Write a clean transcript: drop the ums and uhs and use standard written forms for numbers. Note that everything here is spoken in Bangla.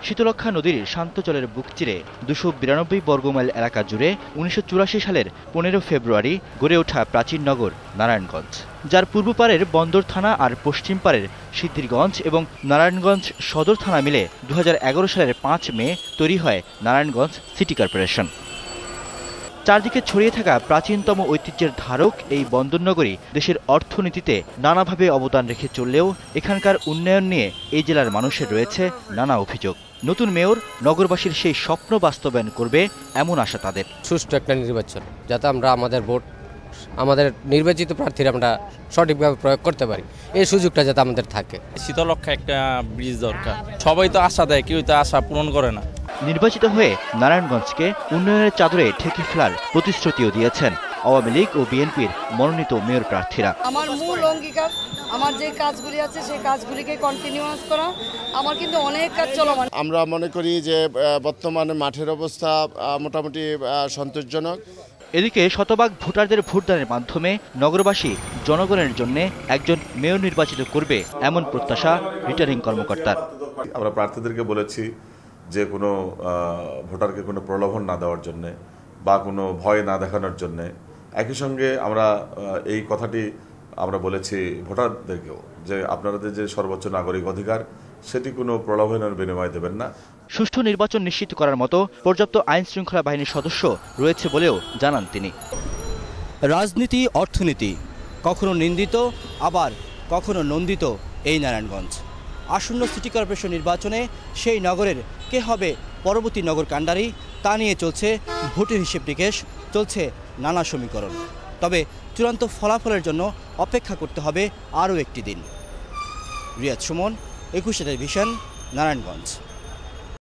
শীতলক্ষ্যা নদীর শান্ত জলের বুক চিরে ২৯২ বর্গমাইল এলাকা জুড়ে ১৯৮৪ সালের ১৫ ফেব্রুয়ারি গড়ে ওঠা প্রাচীন নগর নারায়ণগঞ্জ, যার পূর্ব পারের বন্দর থানা আর পশ্চিম পারের সিদ্ধিরগঞ্জ এবং নারায়ণগঞ্জ সদর থানা মিলে ২০১১ সালের ৫ মে তৈরি হয় নারায়ণগঞ্জ সিটি কর্পোরেশন। চারদিকে ছড়িয়ে থাকা প্রাচীনতম ঐতিহ্যের ধারক এই বন্দরনগরী দেশের অর্থনীতিতে নানাভাবে অবদান রেখে চললেও এখানকার উন্নয়ন নিয়ে এই জেলার মানুষের রয়েছে নানা অভিযোগ। নতুন মেয়র নগরবাসীর সেই স্বপ্ন বাস্তবায়ন করবে এমন আশা তাদের। সুষ্ঠু একটা নির্বাচন, যাতে আমরা আমাদের ভোট, আমাদের নির্বাচিত প্রার্থীরা আমরা সঠিকভাবে প্রয়োগ করতে পারি, এই সুযোগটা যাতে আমাদের থাকে। শীতলক্ষ্যা একটা ব্রিজ দরকার। সবাই তো আশা দেয়, কেউ তো আশা পূরণ করে না। নির্বাচিত হয়ে নারায়ণগঞ্জকে উন্নয়নের চাদরে ঠেকে ফেলার প্রতিশ্রুতিও দিয়েছেন আওয়ামী লীগ ও বিএনপির মনোনীত মেয়র প্রার্থীরা। আমার মূল অঙ্গীকার, আমার যে কাজগুলি আছে সেই কাজগুলিকে কন্টিনিউয়াস করা। আমার কিন্তু অনেক কাজ চলমান। আমরা মনে করি যে বর্তমানে মাঠের অবস্থা মোটামুটি সন্তোষজনক। এদিকে শতভাগ ভোটারদের ভোটদানের মাধ্যমে নগরবাসী জনগণের জন্য একজন মেয়র নির্বাচিত করবে এমন প্রত্যাশা রিটার্নিং কর্মকর্তার। আমরা প্রার্থীদেরকে বলেছি যে কোনো ভোটারকে কোনো প্রলোভন না দেওয়ার জন্যে বা কোনো ভয় না দেখানোর জন্যে। একই সঙ্গে আমরা এই কথাটি আমরা বলেছি ভোটারদেরকেও যে আপনাদের যে সর্বোচ্চ নাগরিক অধিকার, সেটি কোনো প্রলোভনের বিনিময়ে দেবেন না। সুষ্ঠু নির্বাচন নিশ্চিত করার মতো পর্যাপ্ত আইন শৃঙ্খলা বাহিনীর সদস্য রয়েছে বলেও জানান তিনি। রাজনীতি, অর্থনীতি কখনো নিন্দিত আবার কখনো নন্দিত এই নারায়ণগঞ্জ। আসন্ন সিটি কর্পোরেশন নির্বাচনে সেই নগরের কে হবে পরবর্তী নগর কাণ্ডারি, তা নিয়ে চলছে ভোটের হিসেব নিকেশ, চলছে নানা সমীকরণ। তবে চূড়ান্ত ফলাফলের জন্য অপেক্ষা করতে হবে আরও একটি দিন। রিয়াদ সুমন, ২১ টেলিভিশন, নারায়ণগঞ্জ।